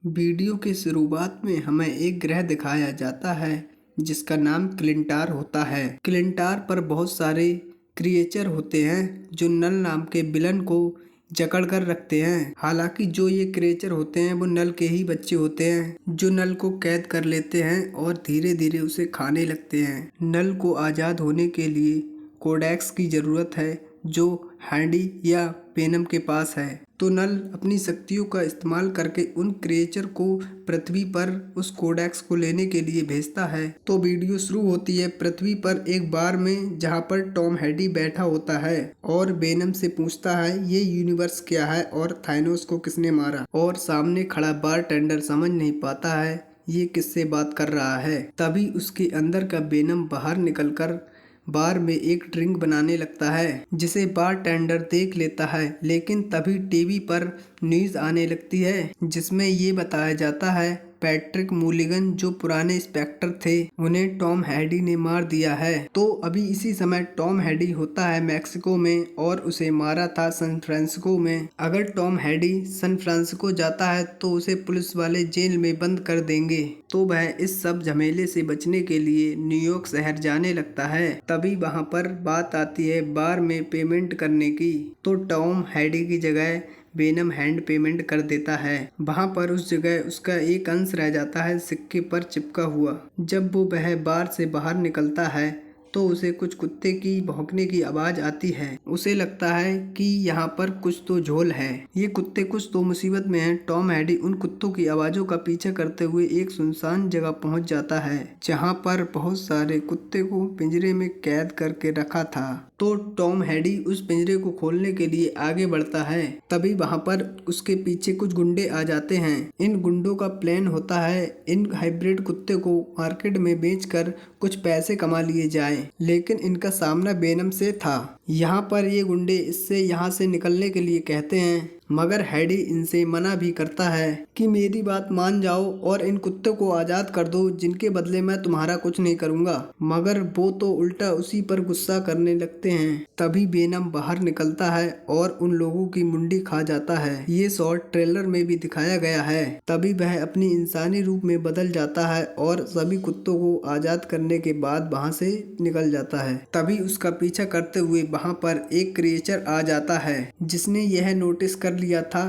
Video के शुरुआत में हमें एक ग्रह दिखाया जाता है जिसका नाम क्लिंटार होता है। क्लिंटार पर बहुत सारे क्रिएचर होते हैं जो नल नाम के विलन को जकड़ कर रखते हैं। हालांकि जो ये क्रिएचर होते हैं वो नल के ही बच्चे होते हैं जो नल को कैद कर लेते हैं और धीरे धीरे उसे खाने लगते हैं। नल को आज़ाद होने के लिए कोडेक्स की ज़रूरत है जो हैंडी या वेनम के पास है। तो नल अपनी शक्तियों का इस्तेमाल करके उन क्रिएचर को पृथ्वी पर उस कोडेक्स को लेने के लिए भेजता है। तो वीडियो शुरू होती है पृथ्वी पर एक बार में जहां पर टॉम हैडी बैठा होता है और वेनम से पूछता है ये यूनिवर्स क्या है और थानोस को किसने मारा। और सामने खड़ा बार टेंडर समझ नहीं पाता है ये किससे बात कर रहा है। तभी उसके अंदर का वेनम बाहर निकलकर बार में एक ड्रिंक बनाने लगता है जिसे बार टेंडर देख लेता है। लेकिन तभी टीवी पर न्यूज़ आने लगती है जिसमें ये बताया जाता है पैट्रिक मूलिगन जो पुराने इंस्पेक्टर थे उन्हें टॉम हैडी ने मार दिया है। तो अभी इसी समय टॉम हैडी होता है मैक्सिको में और उसे मारा था सैन फ्रांसिस्को में। अगर टॉम हैडी सैन फ्रांसिस्को जाता है तो उसे पुलिस वाले जेल में बंद कर देंगे। तो वह इस सब झमेले से बचने के लिए न्यूयॉर्क शहर जाने लगता है। तभी वहां पर बात आती है बार में पेमेंट करने की। तो टॉम हैडी की जगह वेनम हैंड पेमेंट कर देता है। वहां पर उस जगह उसका एक अंश रह जाता है सिक्के पर चिपका हुआ। जब वह बार से बाहर निकलता है तो उसे कुछ कुत्ते की भौंकने की आवाज आती है। उसे लगता है कि यहाँ पर कुछ तो झोल है, ये कुत्ते कुछ तो मुसीबत में हैं। टॉम हैडी उन कुत्तों की आवाजों का पीछा करते हुए एक सुनसान जगह पहुंच जाता है जहाँ पर बहुत सारे कुत्ते को पिंजरे में कैद करके रखा था। तो टॉम हैडी उस पिंजरे को खोलने के लिए आगे बढ़ता है। तभी वहां पर उसके पीछे कुछ गुंडे आ जाते हैं। इन गुंडों का प्लान होता है इन हाइब्रिड कुत्ते को मार्केट में बेचकर कुछ पैसे कमा लिए जाएं। लेकिन इनका सामना वेनम से था। यहाँ पर ये गुंडे इससे यहाँ से निकलने के लिए कहते हैं मगर हैडी इनसे मना भी करता है कि मेरी बात मान जाओ और इन कुत्तों को आज़ाद कर दो जिनके बदले मैं तुम्हारा कुछ नहीं करूँगा। मगर वो तो उल्टा उसी पर गुस्सा करने लगते हैं। तभी वेनम बाहर निकलता है और उन लोगों की मुंडी खा जाता है। ये शॉट ट्रेलर में भी दिखाया गया है। तभी वह अपनी इंसानी रूप में बदल जाता है और सभी कुत्तों को आज़ाद करने के बाद वहाँ से निकल जाता है। तभी उसका पीछा करते हुए वहाँ पर एक क्रिएचर आ जाता है जिसने यह नोटिस कर लिया था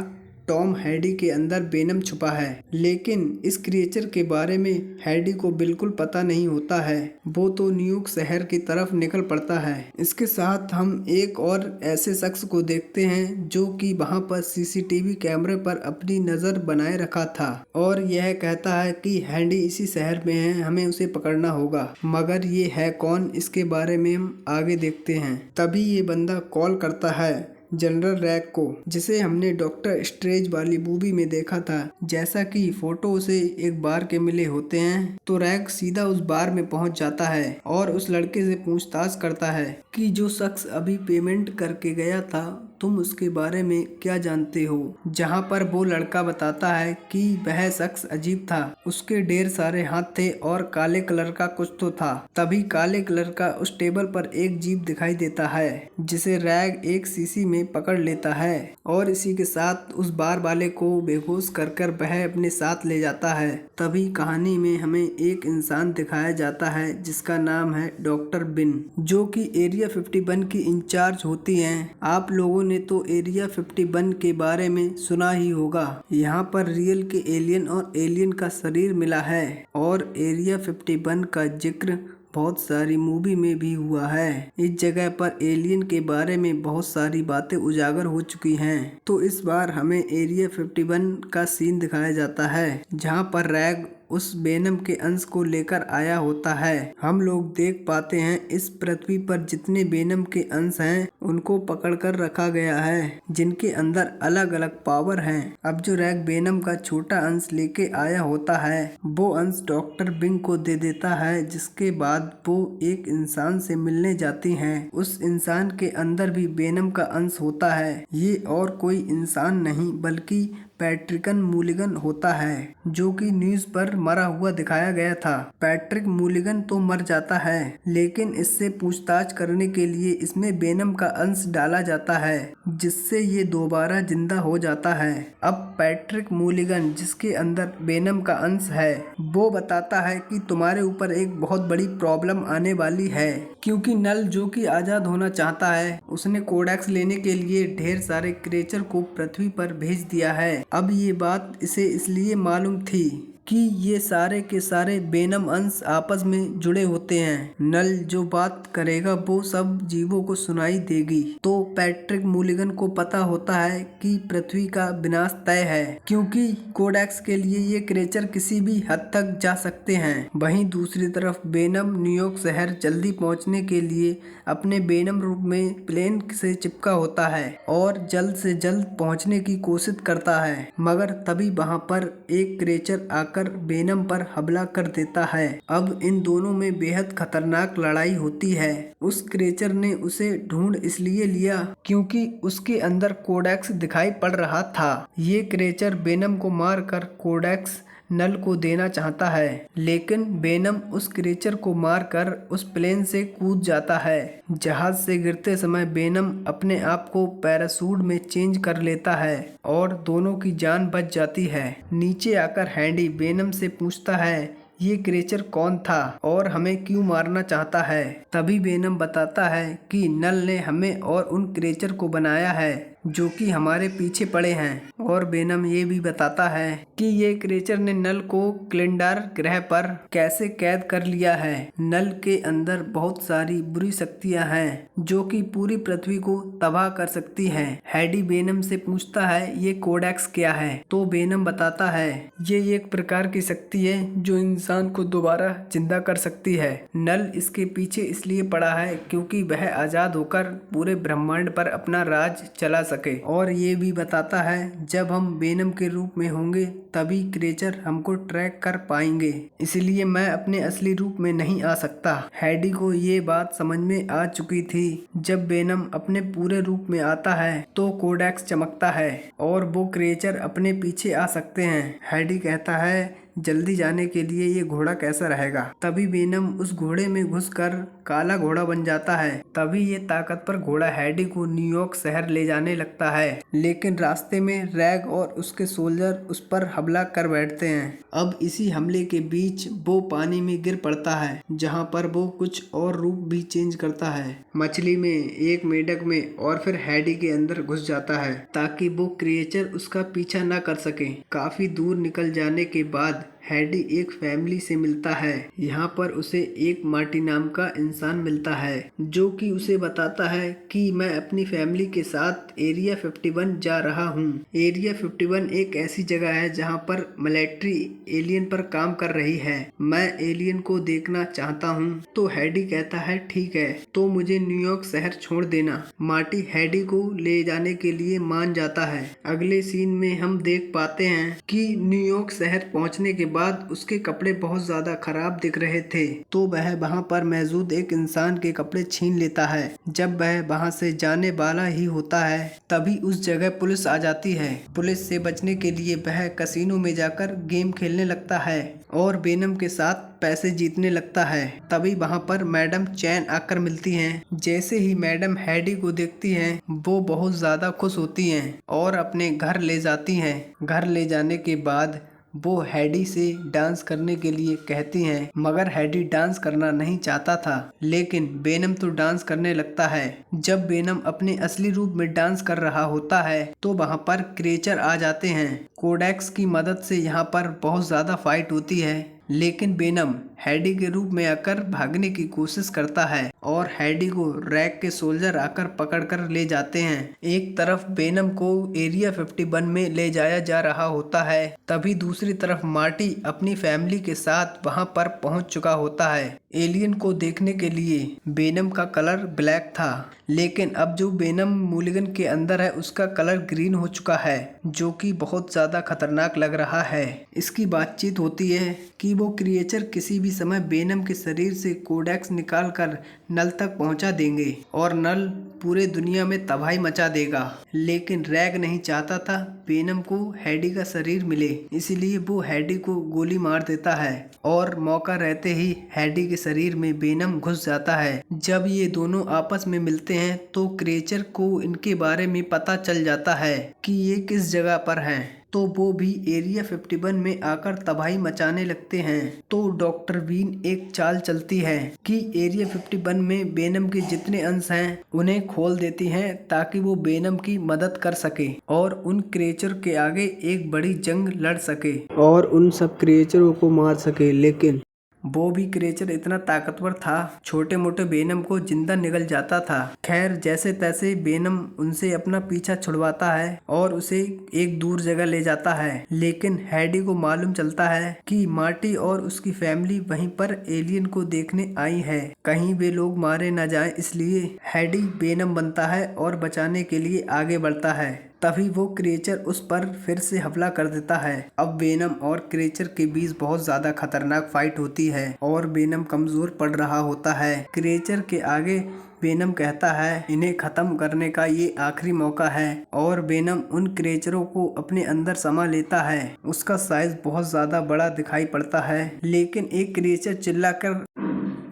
टॉम हैडी के अंदर वेनम छुपा है। लेकिन इस क्रिएचर के बारे में हैडी को बिल्कुल पता नहीं होता है। वो तो न्यूयॉर्क शहर की तरफ निकल पड़ता है। इसके साथ हम एक और ऐसे शख्स को देखते हैं जो कि वहां पर सीसीटीवी कैमरे पर अपनी नजर बनाए रखा था और यह कहता है कि हैडी इसी शहर में है, हमें उसे पकड़ना होगा। मगर ये है कौन इसके बारे में हम आगे देखते हैं। तभी ये बंदा कॉल करता है जनरल रैग को जिसे हमने डॉक्टर स्ट्रेंज वाली मूवी में देखा था। जैसा कि फोटो उसे एक बार के मिले होते हैं तो रैग सीधा उस बार में पहुंच जाता है और उस लड़के से पूछताछ करता है कि जो शख्स अभी पेमेंट करके गया था तुम उसके बारे में क्या जानते हो। जहां पर वो लड़का बताता है कि वह शख्स अजीब था, उसके ढेर सारे हाथ थे और काले कलर का कुछ तो था। तभी काले कलर का उस टेबल पर एक जीप दिखाई देता है जिसे रैग एक शीशी में पकड़ लेता है और इसी के साथ उस बार वाले को बेहोश कर वह अपने साथ ले जाता है। तभी कहानी में हमें एक इंसान दिखाया जाता है जिसका नाम है डॉक्टर बिन जो कि एरिया 51 की इंचार्ज होती हैं। आप लोगों ने तो एरिया 51 के बारे में सुना ही होगा। यहाँ पर रियल के एलियन और एलियन का शरीर मिला है और एरिया 51 का जिक्र बहुत सारी मूवी में भी हुआ है। इस जगह पर एलियन के बारे में बहुत सारी बातें उजागर हो चुकी हैं। तो इस बार हमें एरिया 51 का सीन दिखाया जाता है जहां पर रैग उस वेनम के अंश को लेकर आया होता है। हम लोग देख पाते हैं इस पृथ्वी पर जितने वेनम के अंश हैं उनको पकड़कर रखा गया है जिनके अंदर अलग अलग पावर हैं। अब जो रैग वेनम का छोटा अंश लेके आया होता है वो अंश डॉक्टर बिंग को दे देता है जिसके बाद वो एक इंसान से मिलने जाती हैं। उस इंसान के अंदर भी वेनम का अंश होता है। ये और कोई इंसान नहीं बल्कि पैट्रिकन मूलिगन होता है, जो कि न्यूज़ पर मरा हुआ दिखाया गया था। पैट्रिक मूलिगन तो मर जाता है, लेकिन इससे पूछताछ करने के लिए इसमें वेनम का अंश डाला जाता है, जिससे ये दोबारा जिंदा हो जाता है। अब पैट्रिक मूलिगन, जिसके अंदर वेनम का अंश है, वो बताता है कि तुम्हारे ऊपर एक बहुत बड़ी प्रॉब्लम आने वाली है, क्योंकि नल, जो कि आज़ाद होना चाहता है, उसने कोडेक्स लेने के लिए ढेर सारे क्रिएचर को पृथ्वी पर भेज दिया है। अब ये बात इसे इसलिए मालूम थी कि ये सारे के सारे वेनम अंश आपस में जुड़े होते हैं। नल जो बात करेगा वो सब जीवों को सुनाई देगी। तो पैट्रिक मूलिगन को पता होता है कि पृथ्वी का विनाश तय है, क्योंकि कोडेक्स के लिए ये क्रिएचर किसी भी हद तक जा सकते हैं। वहीं दूसरी तरफ वेनम न्यूयॉर्क शहर जल्दी पहुंचने के लिए अपने वेनम रूप में प्लेन से चिपका होता है और जल्द से जल्द पहुंचने की कोशिश करता है, मगर तभी वहां पर एक क्रिएचर आकर वेनम पर हमला कर देता है। अब इन दोनों में बेहद खतरनाक लड़ाई होती है। उस क्रिएचर ने उसे ढूंढ इसलिए लिया क्योंकि उसके अंदर कोडेक्स दिखाई पड़ रहा था। ये क्रिएचर वेनम को मारकर कोडेक्स नल को देना चाहता है, लेकिन वेनम उस क्रिएचर को मारकर उस प्लेन से कूद जाता है। जहाज से गिरते समय वेनम अपने आप को पैराशूट में चेंज कर लेता है और दोनों की जान बच जाती है। नीचे आकर हैंडी वेनम से पूछता है ये क्रिएचर कौन था और हमें क्यों मारना चाहता है। तभी वेनम बताता है कि नल ने हमें और उन क्रिएचर को बनाया है जो कि हमारे पीछे पड़े हैं। और वेनम ये भी बताता है कि ये क्रिएचर ने नल को क्लिंडार ग्रह पर कैसे कैद कर लिया है। नल के अंदर बहुत सारी बुरी शक्तियां हैं जो कि पूरी पृथ्वी को तबाह कर सकती हैं। हैडी वेनम से पूछता है ये कोडेक्स क्या है, तो वेनम बताता है ये एक प्रकार की शक्ति है जो इंसान को दोबारा जिंदा कर सकती है। नल इसके पीछे इसलिए पड़ा है क्योंकि वह आजाद होकर पूरे ब्रह्मांड पर अपना राज चला सके। और ये भी बताता है जब हम वेनम के रूप में होंगे तभी क्रिएचर हमको ट्रैक कर पाएंगे, इसलिए मैं अपने असली रूप में नहीं आ सकता। हैडी को ये बात समझ में आ चुकी थी। जब वेनम अपने पूरे रूप में आता है तो कोडेक्स चमकता है और वो क्रिएचर अपने पीछे आ सकते हैं। हैडी कहता है जल्दी जाने के लिए ये घोड़ा कैसा रहेगा। तभी वेनम उस घोड़े में घुसकर काला घोड़ा बन जाता है। तभी ये ताकतवर घोड़ा हैडी को न्यूयॉर्क शहर ले जाने लगता है, लेकिन रास्ते में रैग और उसके सोल्जर उस पर हमला कर बैठते हैं। अब इसी हमले के बीच वो पानी में गिर पड़ता है, जहाँ पर वो कुछ और रूप भी चेंज करता है, मछली में, एक मेढक में, और फिर हैडी के अंदर घुस जाता है ताकि वो क्रिएचर उसका पीछा न कर सके। काफी दूर निकल जाने के बाद हैडी एक फैमिली से मिलता है। यहाँ पर उसे एक मार्टी नाम का इंसान मिलता है जो कि उसे बताता है कि मैं अपनी फैमिली के साथ एरिया 51 जा रहा हूँ। एरिया 51 एक ऐसी जगह है जहाँ पर मिलिट्री एलियन पर काम कर रही है। मैं एलियन को देखना चाहता हूँ। तो हैडी कहता है ठीक है, तो मुझे न्यूयॉर्क शहर छोड़ देना। मार्टी हैडी को ले जाने के लिए मान जाता है। अगले सीन में हम देख पाते हैं कि न्यूयॉर्क शहर पहुँचने के बाद उसके कपड़े बहुत ज्यादा खराब दिख रहे थे, तो वह वहां पर मौजूद एक इंसान के कपड़े छीन लेता है। जब वह वहां से जाने वाला ही होता है तभी उस जगह पुलिस आ जाती है। पुलिस से बचने के लिए वह कसिनो में जाकर गेम खेलने लगता है और वेनम के साथ पैसे जीतने लगता है। तभी वहां पर मैडम चैन आकर मिलती हैं। जैसे ही मैडम हैडी को देखती हैं वो बहुत ज्यादा खुश होती हैं और अपने घर ले जाती हैं। घर ले जाने के बाद वो हैडी से डांस करने के लिए कहती हैं, मगर हैडी डांस करना नहीं चाहता था, लेकिन वेनम तो डांस करने लगता है। जब वेनम अपने असली रूप में डांस कर रहा होता है तो वहां पर क्रिएचर आ जाते हैं। कोडेक्स की मदद से यहाँ पर बहुत ज्यादा फाइट होती है, लेकिन वेनम हैडी के रूप में आकर भागने की कोशिश करता है और हैडी को रैग के सोल्जर आकर पकड़कर ले जाते हैं। एक तरफ वेनम को एरिया 51 में ले जाया जा रहा होता है, तभी दूसरी तरफ मार्टी अपनी फैमिली के साथ वहां पर पहुंच चुका होता है। एलियन को देखने के लिए वेनम का कलर ब्लैक था, लेकिन अब जो वेनम मूलिगन के अंदर है उसका कलर ग्रीन हो चुका है, जो कि बहुत ज्यादा खतरनाक लग रहा है। इसकी बातचीत होती है कि वो क्रिएचर किसी भी समय वेनम के शरीर से कोडेक्स निकाल कर नल तक पहुंचा देंगे और नल पूरे दुनिया में तबाही मचा देगा। लेकिन रैग नहीं चाहता था वेनम को हैडी का शरीर मिले, इसलिए वो हैडी को गोली मार देता है और मौका रहते ही हैडी के शरीर में वेनम घुस जाता है। जब ये दोनों आपस में मिलते हैं तो क्रिएचर को इनके बारे में पता चल जाता है कि ये किस जगह पर हैं, तो वो भी एरिया 51 में आकर तबाही मचाने लगते हैं। तो डॉक्टर बीन एक चाल चलती है कि एरिया 51 में वेनम के जितने अंश हैं उन्हें खोल देती हैं ताकि वो वेनम की मदद कर सके और उन क्रिएचर के आगे एक बड़ी जंग लड़ सके और उन सब क्रिएचरों को मार सके। लेकिन वो भी क्रिएचर इतना ताकतवर था, छोटे मोटे वेनम को जिंदा निगल जाता था। खैर जैसे तैसे वेनम उनसे अपना पीछा छुड़वाता है और उसे एक दूर जगह ले जाता है। लेकिन हैडी को मालूम चलता है कि मार्टी और उसकी फैमिली वहीं पर एलियन को देखने आई है, कहीं वे लोग मारे न जाएं, इसलिए हैडी वेनम बनता है और बचाने के लिए आगे बढ़ता है। तभी वो क्रिएचर उस पर फिर से हमला कर देता है। अब वेनम और क्रिएचर के बीच बहुत ज्यादा खतरनाक फाइट होती है और वेनम कमजोर पड़ रहा होता है। क्रिएचर के आगे वेनम कहता है इन्हें खत्म करने का ये आखिरी मौका है और वेनम उन क्रिएचरों को अपने अंदर समा लेता है। उसका साइज बहुत ज्यादा बड़ा दिखाई पड़ता है, लेकिन एक क्रिएचर चिल्लाकर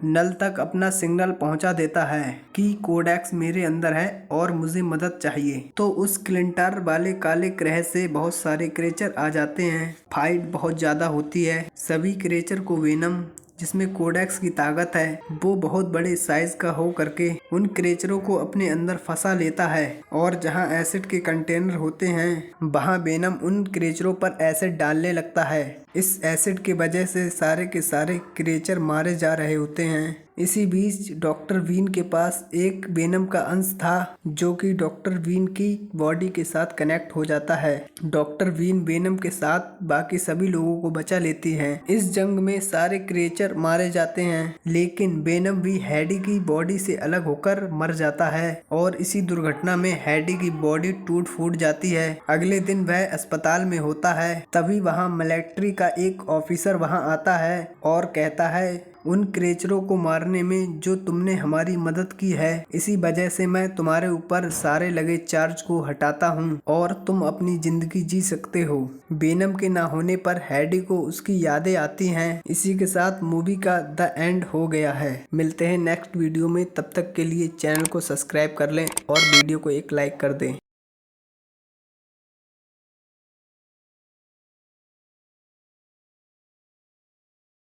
नल तक अपना सिग्नल पहुंचा देता है कि कोडेक्स मेरे अंदर है और मुझे मदद चाहिए। तो उस क्लिंटार वाले काले ग्रह से बहुत सारे क्रिएचर आ जाते हैं। फाइट बहुत ज्यादा होती है। सभी क्रिएचर को वेनम, जिसमें कोडेक्स की ताकत है, वो बहुत बड़े साइज का हो करके उन क्रिएचरों को अपने अंदर फंसा लेता है और जहां एसिड के कंटेनर होते हैं वहां वेनम उन क्रिएचरों पर एसिड डालने लगता है। इस एसिड की वजह से सारे के सारे क्रिएचर मारे जा रहे होते हैं। इसी बीच डॉक्टर वीन के पास एक वेनम का अंश था जो कि डॉक्टर वीन की बॉडी के साथ कनेक्ट हो जाता है। डॉक्टर वीन वेनम के साथ बाकी सभी लोगों को बचा लेती है। इस जंग में सारे क्रिएचर मारे जाते हैं, लेकिन वेनम भी हैडी की बॉडी से अलग होकर मर जाता है और इसी दुर्घटना में हैडी की बॉडी टूट फूट जाती है। अगले दिन वह अस्पताल में होता है। तभी वहाँ मिलिट्री का एक ऑफिसर वहाँ आता है और कहता है उन क्रिएचरों को मारने में जो तुमने हमारी मदद की है, इसी वजह से मैं तुम्हारे ऊपर सारे लगे चार्ज को हटाता हूँ और तुम अपनी जिंदगी जी सकते हो। वेनम के ना होने पर हैडी को उसकी यादें आती हैं। इसी के साथ मूवी का द एंड हो गया है। मिलते हैं नेक्स्ट वीडियो में, तब तक के लिए चैनल को सब्सक्राइब कर लें और वीडियो को एक लाइक कर दें।